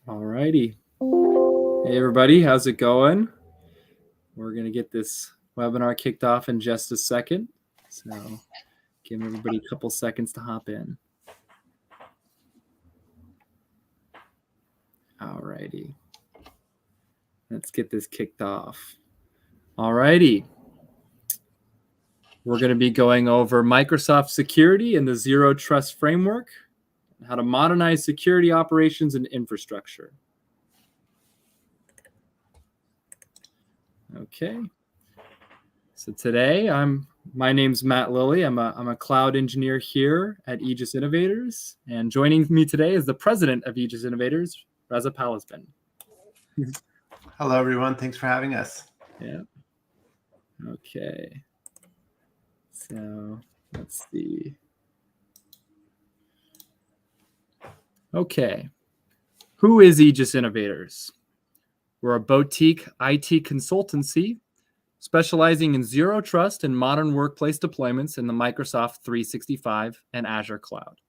All righty. Hey, everybody. How's it going? We're going to get this webinar kicked off in just a second. So give everybody a couple seconds to hop in. All righty. Let's get this kicked off. All righty. We're going to be going over Microsoft security and the Zero Trust framework, how to modernize security operations and infrastructure. Okay. So today, my name's Matt Lilly. I'm a cloud engineer here at Aegis Innovators, and joining me today is the president of Aegis Innovators, Reza Palizban. Hello, everyone. Thanks for having us. Yeah. Okay. So let's see. Okay. Who is Aegis Innovators? We're a boutique IT consultancy specializing in zero trust and modern workplace deployments in the Microsoft 365 and Azure cloud.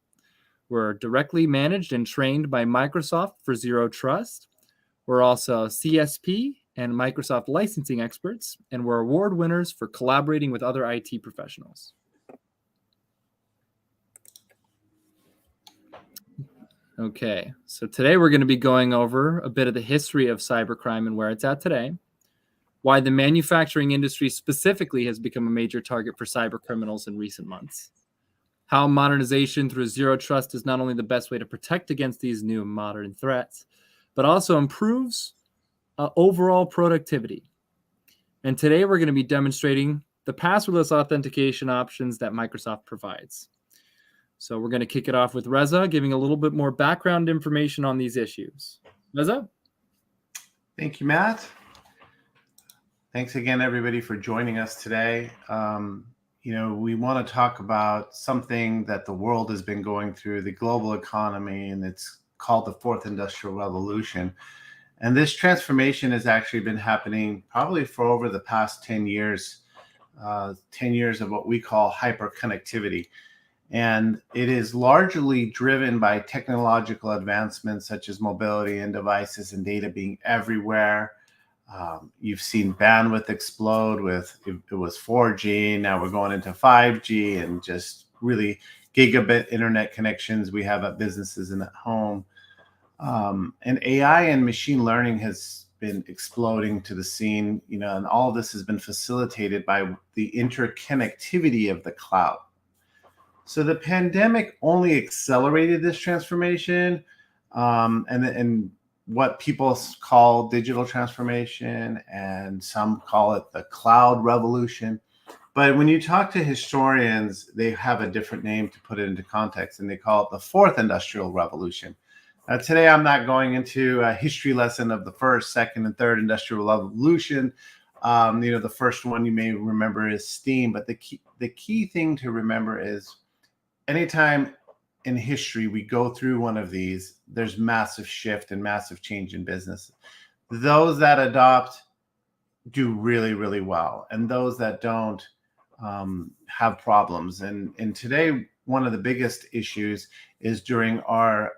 We're directly managed and trained by Microsoft for zero trust. We're also CSP and Microsoft licensing experts, and we're award winners for collaborating with other IT professionals. Okay, so today we're going to be going over a bit of the history of cybercrime and where it's at today, why the manufacturing industry specifically has become a major target for cyber criminals in recent months, how modernization through zero trust is not only the best way to protect against these new modern threats, but also improves overall productivity. And today we're going to be demonstrating the passwordless authentication options that Microsoft provides. So we're going to kick it off with Reza, giving a little bit more background information on these issues. Reza? Thank you, Matt. Thanks again, everybody, for joining us today. We want to talk about something that the world has been going through, the global economy, and it's called the fourth industrial revolution. And this transformation has actually been happening probably for over the past 10 years, 10 years of what we call hyperconnectivity. And it is largely driven by technological advancements such as mobility and devices and data being everywhere. You've seen bandwidth explode with, it was 4G, now we're going into 5G and just really gigabit internet connections we have at businesses and at home. And AI and machine learning has been exploding to the scene, and all of this has been facilitated by the interconnectivity of the cloud. So the pandemic only accelerated this transformation, and what people call digital transformation, and some call it the cloud revolution. But when you talk to historians, they have a different name to put it into context, and they call it the fourth industrial revolution. Today, I'm not going into a history lesson of the first, second, and third industrial revolution. The first one you may remember is steam, but the key thing to remember is anytime in history we go through one of these, there's massive shift and massive change in business. Those that adopt do really, really well, and those that don't have problems. And today, one of the biggest issues is during our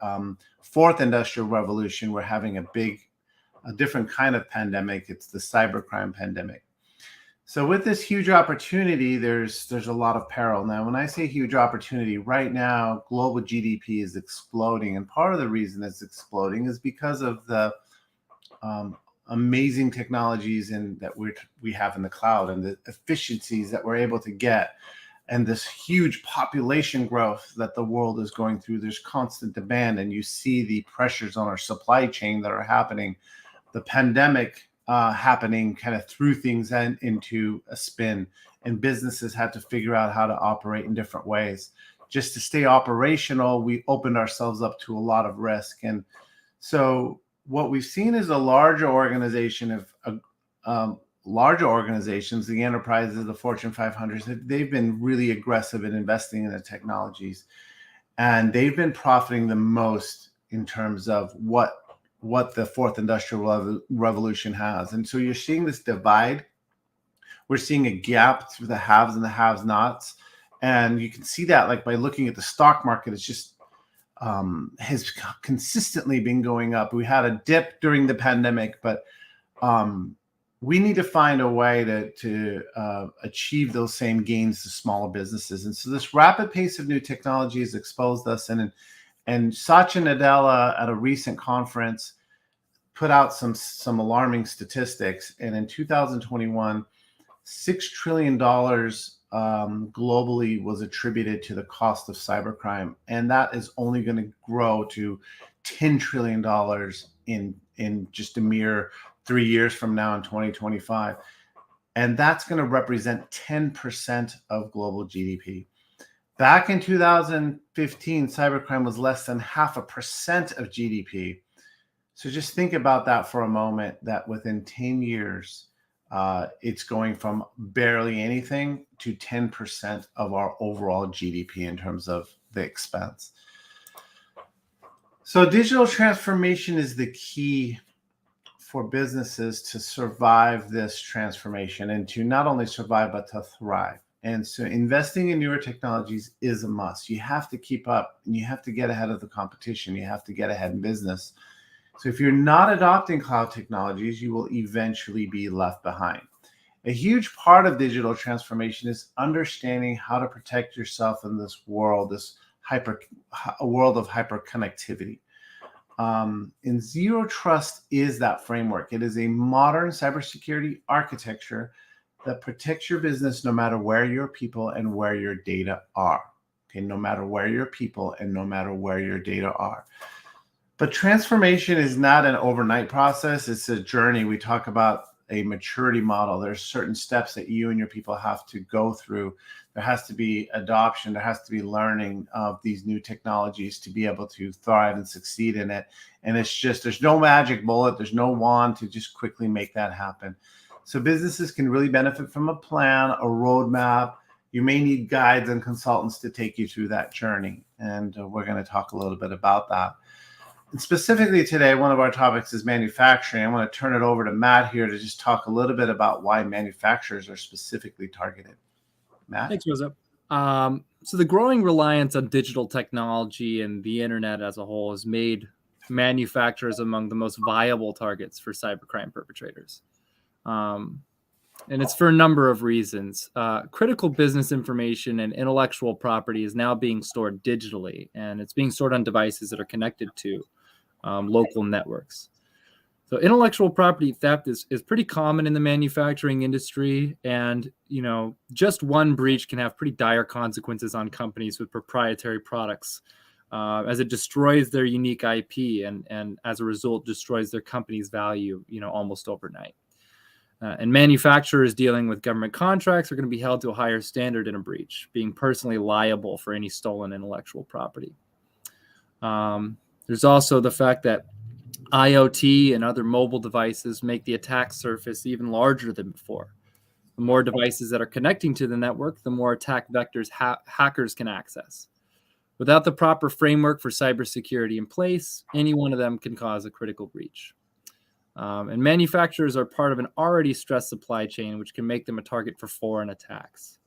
fourth industrial revolution, we're having a different kind of pandemic. It's the cybercrime pandemic. So with this huge opportunity, there's a lot of peril. Now, when I say huge opportunity, right now, global GDP is exploding. And part of the reason it's exploding is because of the amazing technologies that we have in the cloud and the efficiencies that we're able to get. And this huge population growth that the world is going through, there's constant demand, and you see the pressures on our supply chain that are happening. The pandemic happening kind of threw things into a spin, and businesses had to figure out how to operate in different ways. Just to stay operational, we opened ourselves up to a lot of risk. And so what we've seen is a larger organization larger organizations, the enterprises, the Fortune 500s, they've been really aggressive in investing in the technologies, and they've been profiting the most in terms of what the fourth industrial revolution has. And so you're seeing this divide. We're seeing a gap through the haves and the have-nots, and you can see that like by looking at the stock market. It's just has consistently been going up. We had a dip during the pandemic, but we need to find a way to achieve those same gains to smaller businesses. And so this rapid pace of new technology has exposed us. And Satya Nadella at a recent conference put out some alarming statistics. And in 2021, $6 trillion globally was attributed to the cost of cybercrime. And that is only going to grow to $10 trillion in just a mere 3 years from now in 2025. And that's going to represent 10% of global GDP. Back in 2015, cybercrime was less than 0.5% of GDP. So just think about that for a moment, that within 10 years, it's going from barely anything to 10% of our overall GDP in terms of the expense. So digital transformation is the key for businesses to survive this transformation, and to not only survive, but to thrive. And so investing in newer technologies is a must. You have to keep up, and you have to get ahead of the competition. You have to get ahead in business. So if you're not adopting cloud technologies, you will eventually be left behind. A huge part of digital transformation is understanding how to protect yourself in this world, a world of hyperconnectivity. And Zero Trust is that framework. It is a modern cybersecurity architecture that protects your business no matter where your people and where your data are. Okay, no matter where your people and no matter where your data are. But transformation is not an overnight process. It's a journey. We talk about a maturity model. There's certain steps that you and your people have to go through. There has to be adoption. There has to be learning of these new technologies to be able to thrive and succeed in it. And it's just, there's no magic bullet. There's no wand to just quickly make that happen. So businesses can really benefit from a plan, a roadmap. You may need guides and consultants to take you through that journey. And we're going to talk a little bit about that. And specifically today, one of our topics is manufacturing. I want to turn it over to Matt here to just talk a little bit about why manufacturers are specifically targeted. Matt? Thanks, Reza. So the growing reliance on digital technology and the internet as a whole has made manufacturers among the most viable targets for cybercrime perpetrators. And it's for a number of reasons. Critical business information and intellectual property is now being stored digitally, and it's being stored on devices that are connected to local networks. So intellectual property theft is pretty common in the manufacturing industry, and just one breach can have pretty dire consequences on companies with proprietary products, as it destroys their unique IP and as a result destroys their company's value, almost overnight. And manufacturers dealing with government contracts are going to be held to a higher standard in a breach, being personally liable for any stolen intellectual property. There's also the fact that IoT and other mobile devices make the attack surface even larger than before. The more devices that are connecting to the network, the more attack vectors hackers can access. Without the proper framework for cybersecurity in place, any one of them can cause a critical breach. And manufacturers are part of an already stressed supply chain, which can make them a target for foreign attacks.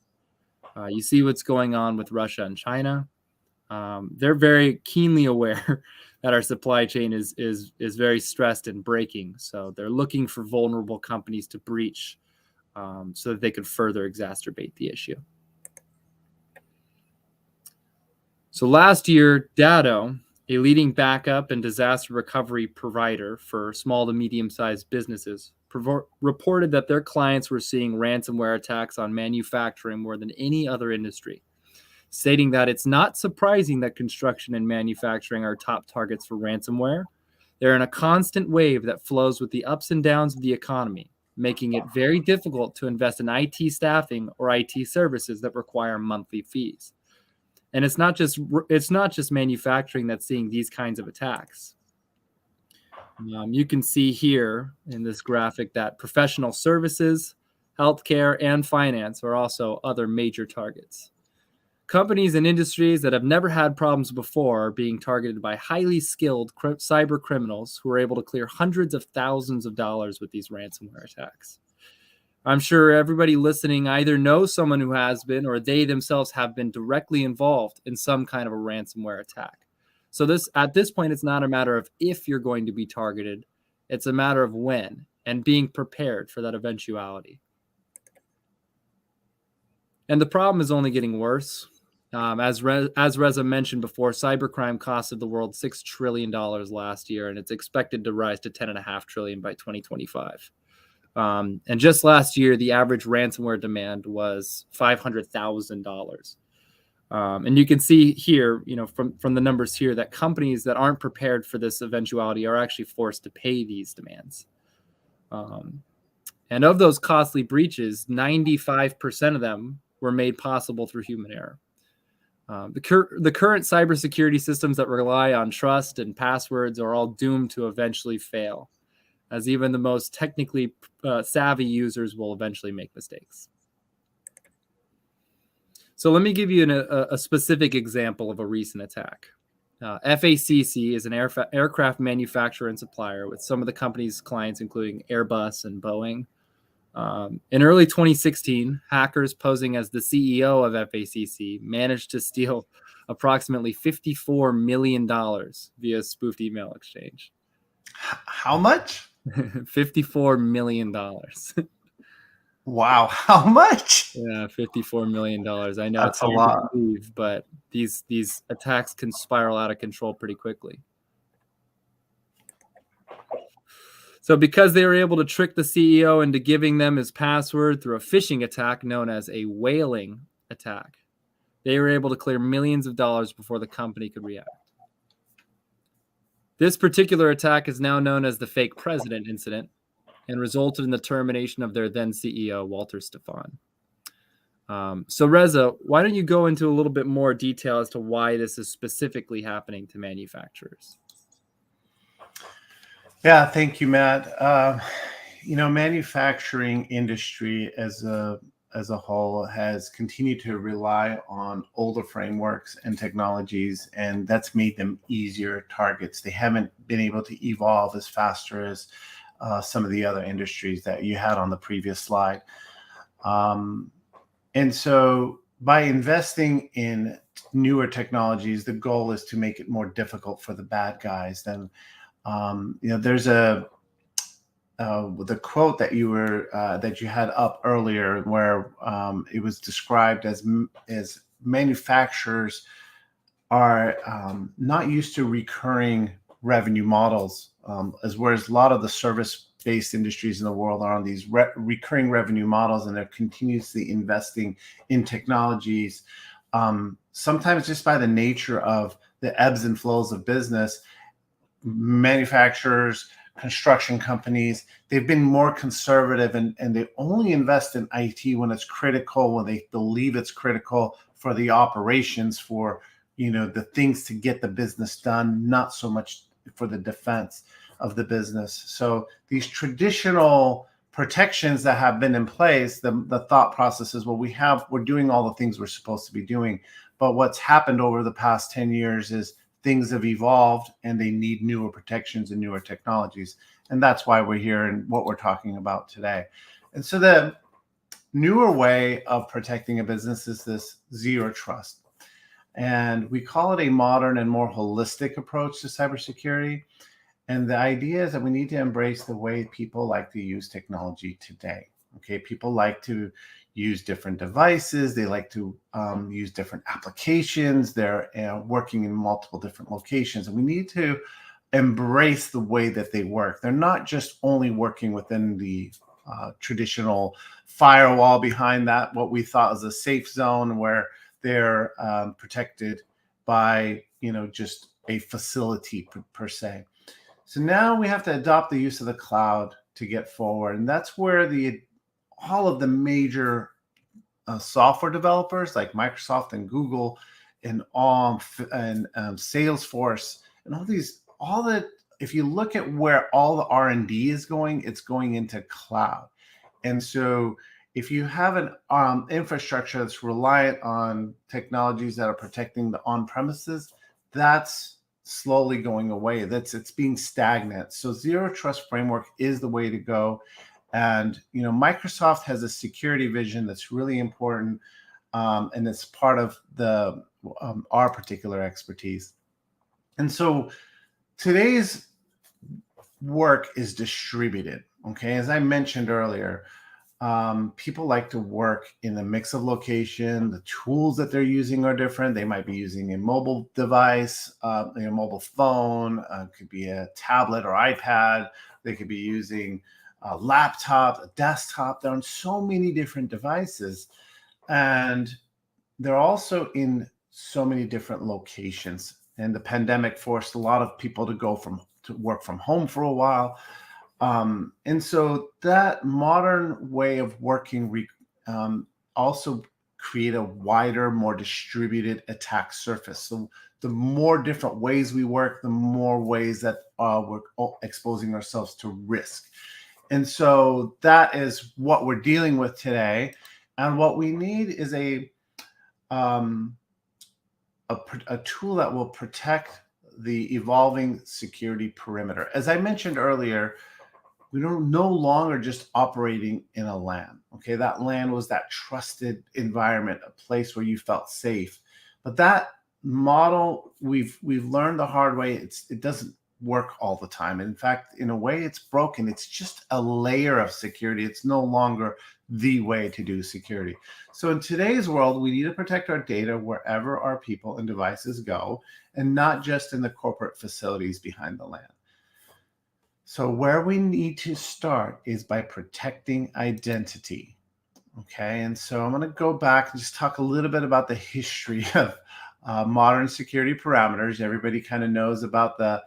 You see what's going on with Russia and China. They're very keenly aware that our supply chain is very stressed and breaking. So they're looking for vulnerable companies to breach so that they could further exacerbate the issue. So last year, Datto, a leading backup and disaster recovery provider for small to medium-sized businesses, reported that their clients were seeing ransomware attacks on manufacturing more than any other industry, stating that it's not surprising that construction and manufacturing are top targets for ransomware. They're in a constant wave that flows with the ups and downs of the economy, making it very difficult to invest in IT staffing or IT services that require monthly fees. And it's not just manufacturing that's seeing these kinds of attacks. You can see here in this graphic that professional services, healthcare, and finance are also other major targets. Companies and industries that have never had problems before are being targeted by highly skilled cyber criminals who are able to clear hundreds of thousands of dollars with these ransomware attacks. I'm sure everybody listening either knows someone who has been or they themselves have been directly involved in some kind of a ransomware attack. So at this point, it's not a matter of if you're going to be targeted, it's a matter of when and being prepared for that eventuality. And the problem is only getting worse. As Reza mentioned before, cybercrime costed the world $6 trillion last year, and it's expected to rise to $10.5 trillion by 2025. And just last year, the average ransomware demand was $500,000. And you can see here, from the numbers here, that companies that aren't prepared for this eventuality are actually forced to pay these demands. And of those costly breaches, 95% of them were made possible through human error. The current cybersecurity systems that rely on trust and passwords are all doomed to eventually fail, as even the most technically savvy users will eventually make mistakes. So let me give you a specific example of a recent attack. FACC is an aircraft manufacturer and supplier with some of the company's clients, including Airbus and Boeing. In early 2016, hackers posing as the CEO of FACC managed to steal approximately $54 million via spoofed email exchange. How much? $54 million. Wow, how much? Yeah, $54 million. I know That's it's a hard lot. to believe, but these attacks can spiral out of control pretty quickly. So because they were able to trick the CEO into giving them his password through a phishing attack known as a whaling attack, they were able to clear millions of dollars before the company could react. This particular attack is now known as the fake president incident and resulted in the termination of their then CEO, Walter Stefan. So Reza, why don't you go into a little bit more detail as to why this is specifically happening to manufacturers? Yeah, thank you, Matt. Manufacturing industry as a whole has continued to rely on older frameworks and technologies, and that's made them easier targets. They haven't been able to evolve as faster as some of the other industries that you had on the previous slide. And so by investing in newer technologies, the goal is to make it more difficult for the bad guys. Then, there's the quote that you had up earlier, where it was described as manufacturers are not used to recurring revenue models, whereas a lot of the service-based industries in the world are on these recurring revenue models, and they're continuously investing in technologies. Sometimes just by the nature of the ebbs and flows of business, manufacturers, construction companies, they've been more conservative, and they only invest in IT when it's critical, when they believe it's critical for the operations, for the things to get the business done, not so much for the defense of the business. So these traditional protections that have been in place, the thought process is, well, we're doing all the things we're supposed to be doing. But what's happened over the past 10 years is things have evolved, and they need newer protections and newer technologies. And that's why we're here and what we're talking about today. And so the newer way of protecting a business is this zero trust. And we call it a modern and more holistic approach to cybersecurity. And the idea is that we need to embrace the way people like to use technology today. Okay, people like to use different devices. They like to use different applications. They're working in multiple different locations. And we need to embrace the way that they work. They're not just only working within the traditional firewall behind that, what we thought was a safe zone, where they're protected by, just a facility per se. So now we have to adopt the use of the cloud to get forward. And that's where all of the major software developers like Microsoft and Google and Salesforce and if you look at where all the R&D is going, it's going into cloud. And so if you have an infrastructure that's reliant on technologies that are protecting the on-premises, that's slowly going away. It's being stagnant. So zero trust framework is the way to go. And Microsoft has a security vision that's really important, and it's part of our particular expertise. And so today's work is distributed. Okay, as I mentioned earlier, people like to work in a mix of location. The tools that they're using are different. They might be using a mobile device, a mobile phone, could be a tablet or iPad. They could be using a laptop, a desktop. They're on so many different devices. And they're also in so many different locations. And the pandemic forced a lot of people to work from home for a while. And so that modern way of working also create a wider, more distributed attack surface. So the more different ways we work, the more ways that we're exposing ourselves to risk. And so that is what we're dealing with today. And what we need is a tool that will protect the evolving security perimeter. As I mentioned earlier, we don't no longer just operating in a LAN. Okay, that LAN was that trusted environment, a place where you felt safe. But that model, we've learned the hard way, it doesn't work all the time. In fact, in a way, it's broken. It's just a layer of security. It's no longer the way to do security. So in today's world, we need to protect our data wherever our people and devices go, and not just in the corporate facilities behind the LAN. So where we need to start is by protecting identity. Okay, and so I'm going to go back and just talk a little bit about the history of modern security parameters. Everybody kind of knows about the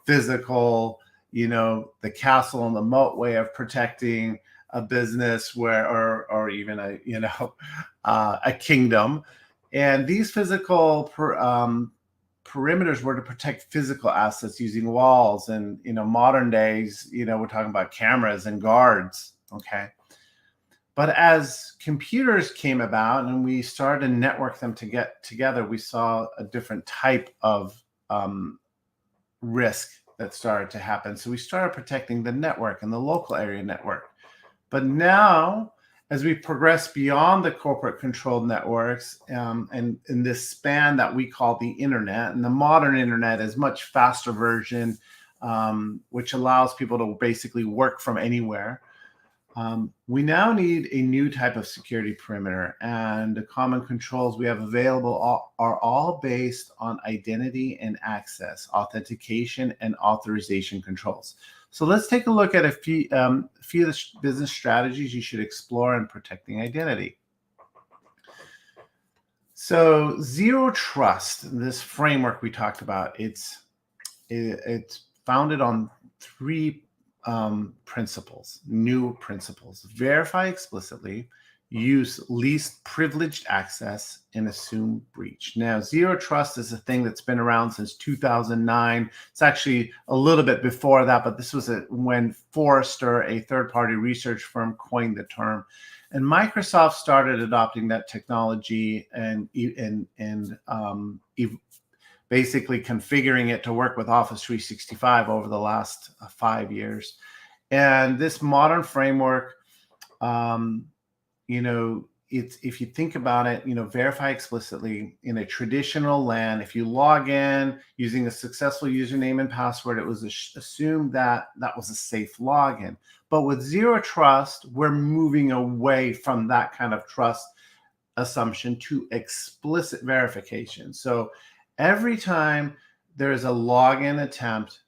physical, the castle and the moat way of protecting a business, or even a kingdom. And these physical perimeters were to protect physical assets using walls, and modern days, we're talking about cameras and guards. Okay, but as computers came about and we started to network them to get together, we saw a different type of risk that started to happen. So we started protecting the network and the local area network. But now, as we progress beyond the corporate controlled networks, and in this span that we call the internet, and the modern internet is much faster version, which allows people to basically work from anywhere. We now need a new type of security perimeter, and the common controls we have available are all based on identity and access, authentication, and authorization controls. So let's take a look at a few of the business strategies you should explore in protecting identity. So Zero Trust, this framework we talked about, it's founded on three principles, new principles: verify explicitly, use least privileged access, and assume breach. Now, Zero Trust is a thing that's been around since 2009. It's actually a little bit before that, but this was when Forrester, a third-party research firm, coined the term. And Microsoft started adopting that technology and basically configuring it to work with Office 365 over the last 5 years. And this modern framework, if you think about it, verify explicitly in a traditional LAN. If you log in using a successful username and password, it was assumed that that was a safe login. But with Zero Trust, we're moving away from that kind of trust assumption to explicit verification. So every time there's a login attempt,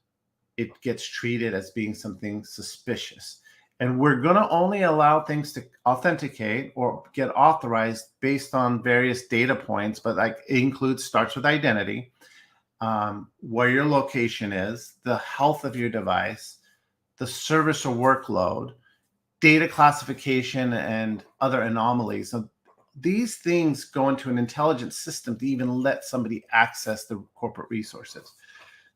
it gets treated as being something suspicious. And we're going to only allow things to authenticate or get authorized based on various data points, but it starts with identity, where your location is, the health of your device, the service or workload, data classification, and other anomalies. So these things go into an intelligent system to even let somebody access the corporate resources.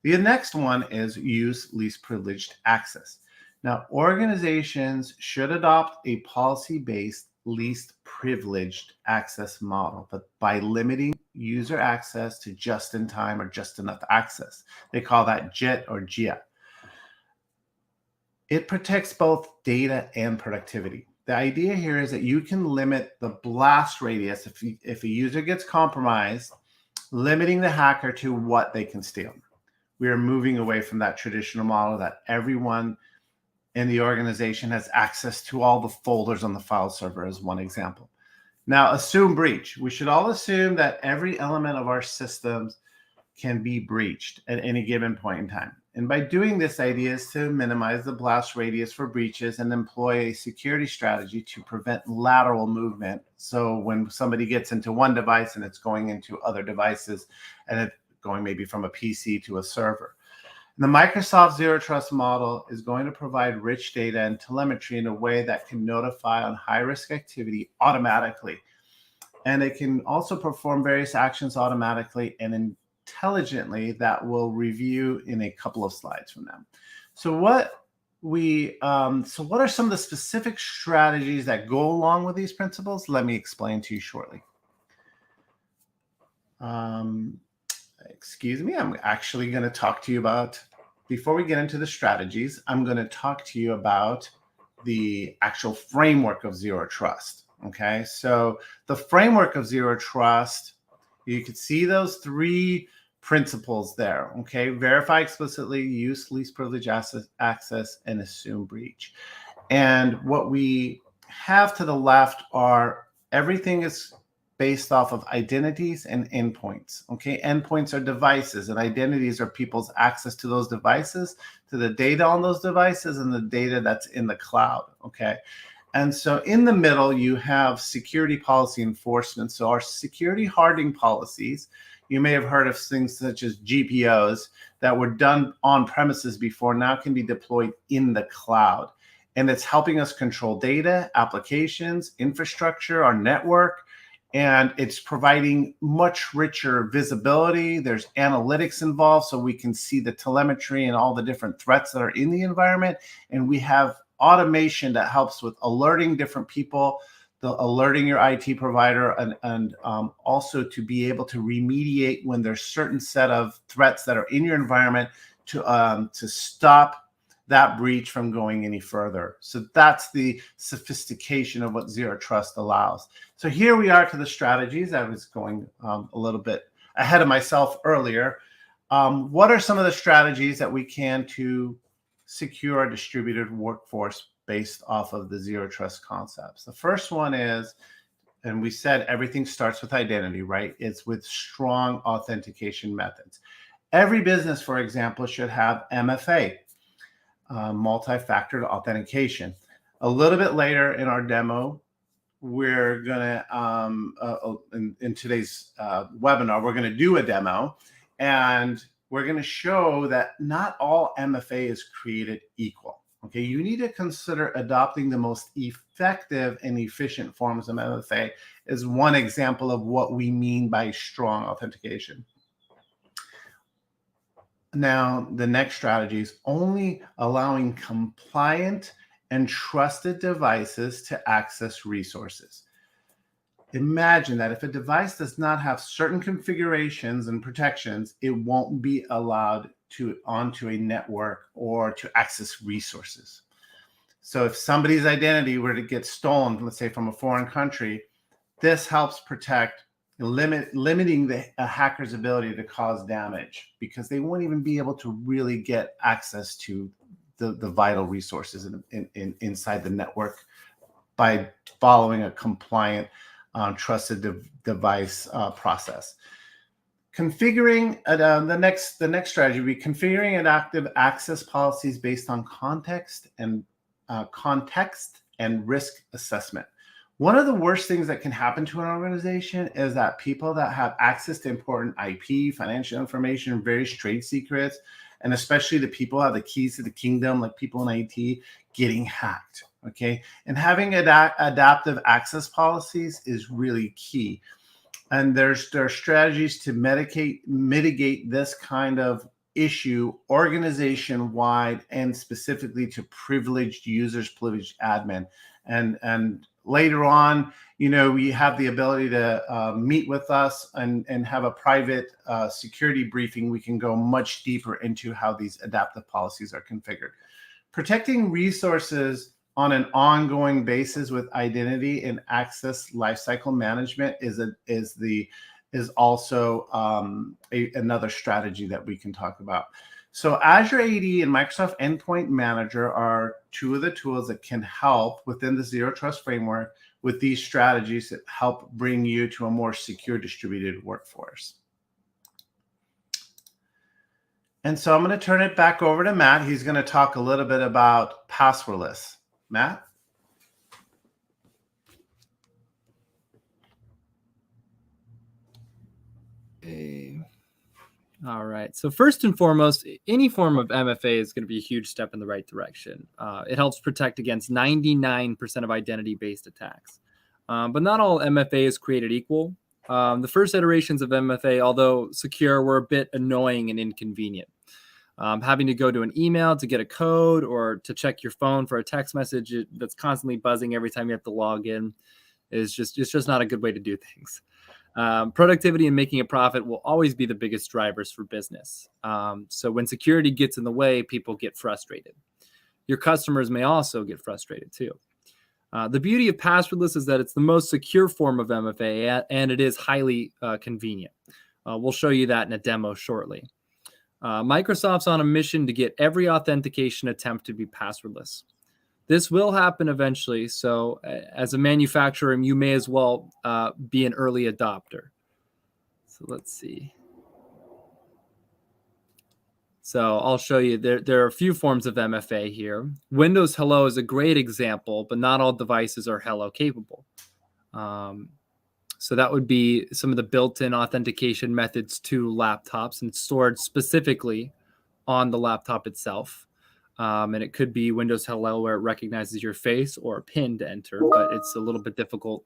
The next one is use least privileged access. Now, organizations should adopt a policy-based least privileged access model, but by limiting user access to just in time or just enough access. They call that JIT or GIA. It protects both data and productivity. The idea here is that you can limit the blast radius if a user gets compromised, limiting the hacker to what they can steal. we are moving away from that traditional model that everyone in the organization has access to all the folders on the file server, as one example. Now, assume breach. We should all assume that every element of our systems can be breached at any given point in time. And by doing this, the idea is to minimize the blast radius for breaches and employ a security strategy to prevent lateral movement. So when somebody gets into one device and it's going into other devices, and it's going maybe from a PC to a server. The Microsoft Zero Trust model is going to provide rich data and telemetry in a way that can notify on high-risk activity automatically. And it can also perform various actions automatically and intelligently that we'll review in a couple of slides from now. So what are some of the specific strategies that go along with these principles? Let me explain to you shortly. Excuse me, I'm actually going to talk to you about, before we get into the strategies, I'm going to talk to you about the actual framework of Zero Trust. Okay, so the framework of Zero Trust, you can see those three principles there. Okay, verify explicitly, use least privilege access, and assume breach. And what we have to the left are everything is based off of identities and endpoints. Okay, endpoints are devices, and identities are people's access to those devices, to the data on those devices, and the data that's in the cloud. Okay, and so in the middle, you have security policy enforcement. So our security hardening policies, you may have heard of things such as GPOs that were done on premises before, now can be deployed in the cloud. And it's helping us control data, applications, infrastructure, our network, and it's providing much richer visibility. There's analytics involved, so we can see the telemetry and all the different threats that are in the environment. And we have automation that helps with alerting different people, alerting your IT provider, and also to be able to remediate when there's certain set of threats that are in your environment to stop that breach from going any further. So that's the sophistication of what Zero Trust allows. So here we are to the strategies. I was going a little bit ahead of myself earlier. What are some of the strategies that we can to secure a distributed workforce based off of the Zero Trust concepts? The first one is, and we said everything starts with identity, right? It's with strong authentication methods. Every business, for example, should have MFA, multi-factor authentication. A little bit later in our demo, we're gonna in today's webinar, we're gonna do a demo, and we're gonna show that not all MFA is created equal. Okay, you need to consider adopting the most effective and efficient forms of MFA as one example of what we mean by strong authentication. Now, the next strategy is only allowing compliant and trusted devices to access resources. Imagine that if a device does not have certain configurations and protections, it won't be allowed onto a network or to access resources. So if somebody's identity were to get stolen, let's say from a foreign country, this helps protect, limiting a hacker's ability to cause damage, because they won't even be able to really get access to the vital resources inside the network by following a compliant, trusted device process. Configuring the next strategy would be configuring adaptive access policies based on context and risk assessment. One of the worst things that can happen to an organization is that people that have access to important IP, financial information, various trade secrets, and especially the people who have the keys to the kingdom, like people in IT, getting hacked. Okay, and having adaptive access policies is really key. And there are strategies to mitigate this kind of issue organization-wide and specifically to privileged users, privileged admin. And later on, we have the ability to meet with us and have a private security briefing. We can go much deeper into how these adaptive policies are configured. Protecting resources on an ongoing basis with identity and access lifecycle management is also another strategy that we can talk about. So Azure AD and Microsoft Endpoint Manager are two of the tools that can help within the Zero Trust framework with these strategies that help bring you to a more secure distributed workforce. And so I'm going to turn it back over to Matt. He's going to talk a little bit about passwordless. Matt? Okay. All right. So first and foremost, any form of MFA is going to be a huge step in the right direction. It helps protect against 99% of identity-based attacks. But not all MFA is created equal. The first iterations of MFA, although secure, were a bit annoying and inconvenient. Having to go to an email to get a code or to check your phone for a text message that's constantly buzzing every time you have to log in is just not a good way to do things. Productivity and making a profit will always be the biggest drivers for business. So when security gets in the way, people get frustrated. Your customers may also get frustrated too. The beauty of passwordless is that it's the most secure form of MFA, and it is highly convenient. We'll show you that in a demo shortly. Microsoft's on a mission to get every authentication attempt to be passwordless. This will happen eventually, so as a manufacturer, you may as well be an early adopter. So let's see. So I'll show you, there are a few forms of MFA here. Windows Hello is a great example, but not all devices are Hello capable. So that would be some of the built-in authentication methods to laptops and stored specifically on the laptop itself. And it could be Windows Hello where it recognizes your face or a PIN to enter, but it's a little bit difficult.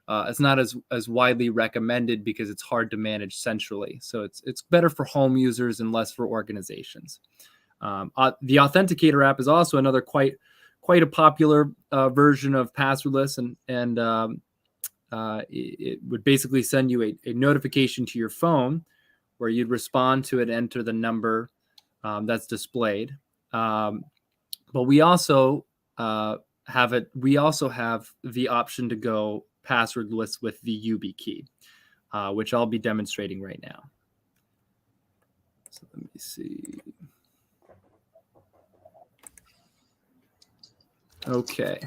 It's not as widely recommended because it's hard to manage centrally. So it's better for home users and less for organizations. The Authenticator app is also another quite a popular version of passwordless, and it would basically send you a notification to your phone where you'd respond to it, enter the number that's displayed. But we also have the option to go passwordless with the YubiKey, which I'll be demonstrating right now. So let me see. Okay.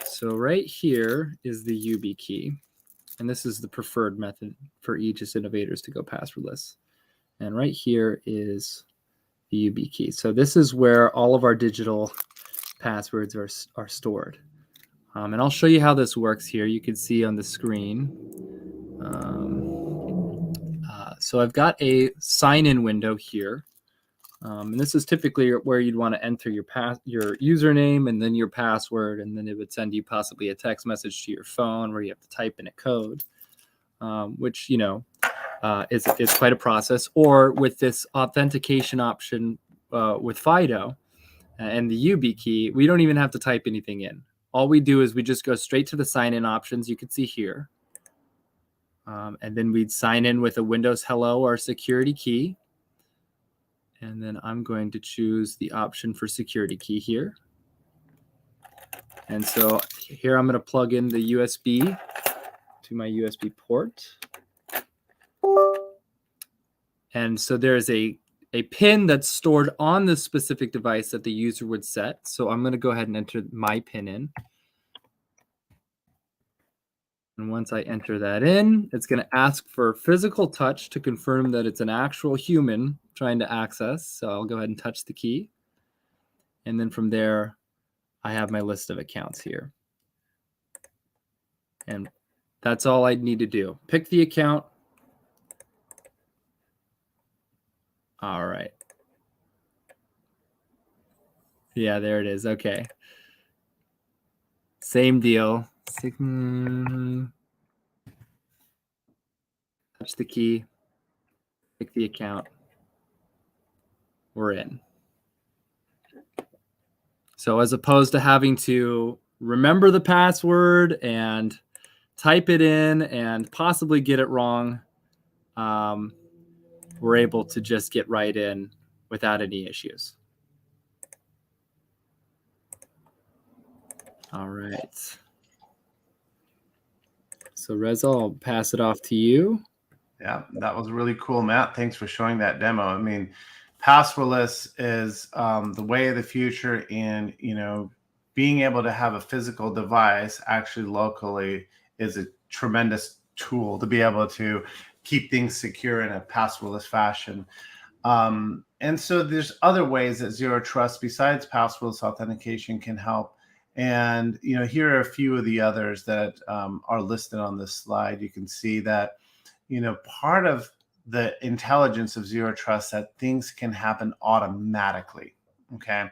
So right here is the YubiKey, and this is the preferred method for Aegis Innovators to go passwordless. And right here is the YubiKey. So this is where all of our digital passwords are stored. And I'll show you how this works here. You can see on the screen. So I've got a sign-in window here. And this is typically where you'd want to enter your username and then your password, and then it would send you possibly a text message to your phone where you have to type in a code, which, you know, is quite a process. Or with this authentication option with FIDO and the YubiKey, we don't even have to type anything in. All we do is we just go straight to the sign-in options you can see here. And then we'd sign in with a Windows Hello or security key. And then I'm going to choose the option for security key here. And so here I'm going to plug in the USB to my USB port. And so there's a PIN that's stored on this specific device that the user would set. So I'm going to go ahead and enter my PIN in. And once I enter that in, it's going to ask for physical touch to confirm that it's an actual human trying to access. So I'll go ahead and touch the key. And then from there, I have my list of accounts here. And that's all I'd need to do. Pick the account. All right. Yeah, there it is. Okay. Same deal. Touch the key. Pick the account. We're in. So as opposed to having to remember the password and type it in and possibly get it wrong, we're able to just get right in without any issues. All right. So Reza, I'll pass it off to you. Yeah, that was really cool, Matt. Thanks for showing that demo. I mean, passwordless is the way of the future in, being able to have a physical device actually locally is a tremendous tool to be able to keep things secure in a passwordless fashion. And so there's other ways that zero trust besides passwordless authentication can help. And here are a few of the others that are listed on this slide. You can see that part of the intelligence of zero trust that things can happen automatically. Okay.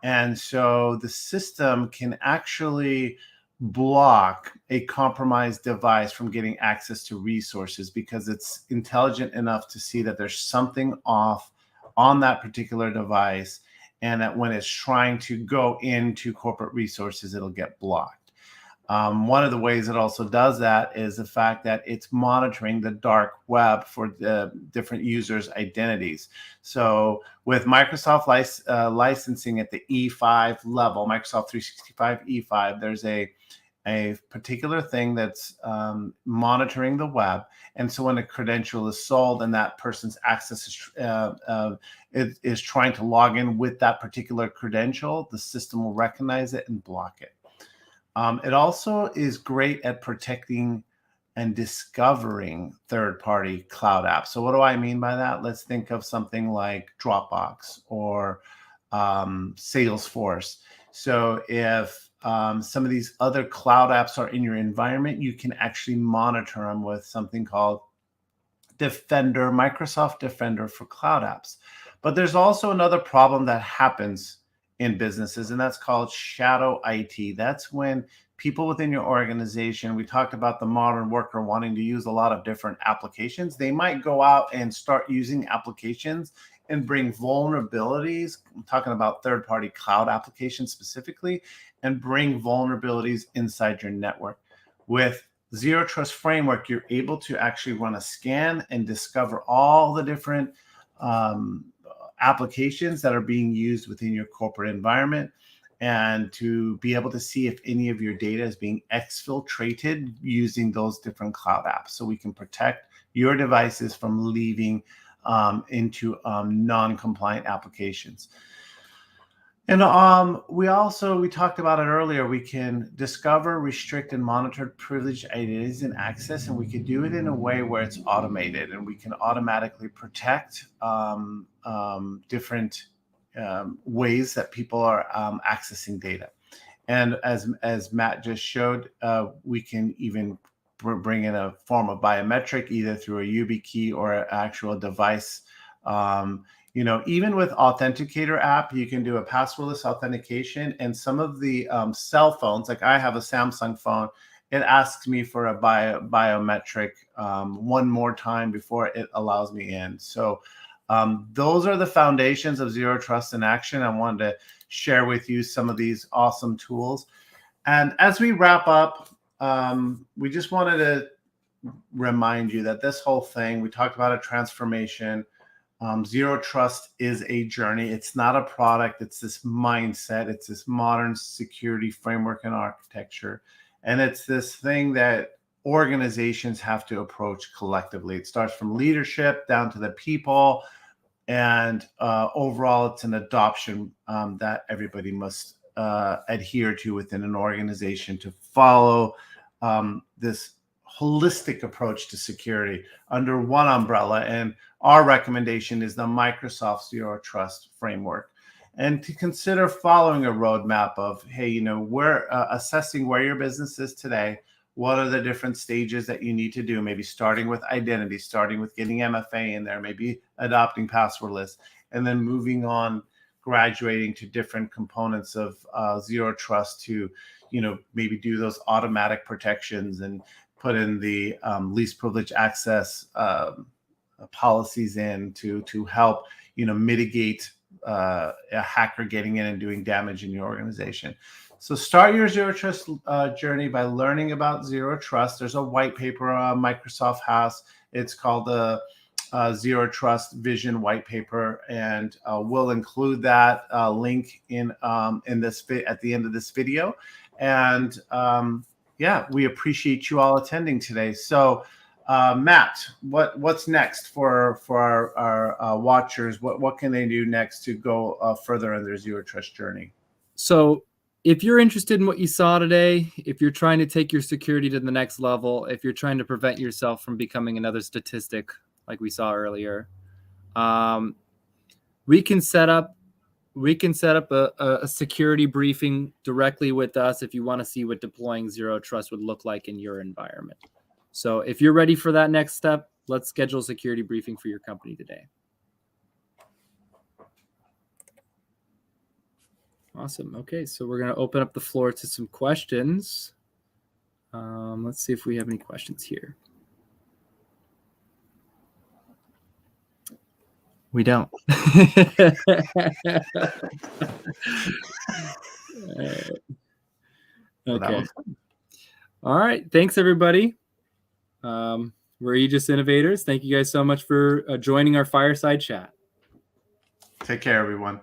And so the system can actually block a compromised device from getting access to resources because it's intelligent enough to see that there's something off on that particular device, and that when it's trying to go into corporate resources, it'll get blocked. One of the ways it also does that is the fact that it's monitoring the dark web for the different users' identities. So with Microsoft licensing at the E5 level, Microsoft 365 E5, there's a particular thing that's monitoring the web. And so when a credential is sold and that person's access is trying to log in with that particular credential, the system will recognize it and block it. It also is great at protecting and discovering third-party cloud apps. So what do I mean by that? Let's think of something like Dropbox or Salesforce. So if some of these other cloud apps are in your environment, you can actually monitor them with something called Defender, Microsoft Defender for cloud apps. But there's also another problem that happens in businesses, and that's called shadow IT. That's when people within your organization, we talked about the modern worker wanting to use a lot of different applications. They might go out and start using applications and bring vulnerabilities. I'm talking about third-party cloud applications specifically, and bring vulnerabilities inside your network. With Zero Trust Framework, you're able to actually run a scan and discover all the different applications that are being used within your corporate environment, and to be able to see if any of your data is being exfiltrated using those different cloud apps. So we can protect your devices from leaving into non-compliant applications. And we talked about it earlier. We can discover, restrict, and monitor privileged identities and access, and we can do it in a way where it's automated, and we can automatically protect different ways that people are accessing data. And as Matt just showed, we can even bring in a form of biometric, either through a YubiKey or an actual device. Even with Authenticator app, you can do a passwordless authentication. And some of the cell phones, like I have a Samsung phone, it asks me for a biometric one more time before it allows me in. So those are the foundations of Zero Trust in action. I wanted to share with you some of these awesome tools. And as we wrap up, we just wanted to remind you that this whole thing, we talked about a transformation. Zero Trust is a journey. It's not a product. It's this mindset. It's this modern security framework and architecture. And it's this thing that organizations have to approach collectively. It starts from leadership down to the people. And overall, it's an adoption that everybody must adhere to within an organization to follow this holistic approach to security under one umbrella. And our recommendation is the Microsoft Zero Trust framework, and to consider following a roadmap of, hey, we're assessing where your business is today. What are the different stages that you need to do? Maybe starting with identity, starting with getting MFA in there, maybe adopting passwordless, and then moving on, graduating to different components of Zero Trust to, maybe do those automatic protections and put in the least privilege access policies in to help mitigate a hacker getting in and doing damage in your organization. So start your Zero Trust journey by learning about Zero Trust. There's a white paper Microsoft has. It's called the Zero Trust Vision White Paper, and we'll include that link in this at the end of this video. And yeah, we appreciate you all attending today. So Matt, what's next for our watchers? What can they do next to go further in their zero trust journey? So if you're interested in what you saw today, if you're trying to take your security to the next level, if you're trying to prevent yourself from becoming another statistic like we saw earlier, we can set up a security briefing directly with us if you want to see what deploying zero trust would look like in your environment. So if you're ready for that next step, let's schedule a security briefing for your company today. Awesome. Okay, so we're going to open up the floor to some questions. Let's see if we have any questions here. We don't. Okay. All right. Thanks, everybody. We're Aegis Innovators. Thank you guys so much for joining our Fireside chat. Take care, everyone.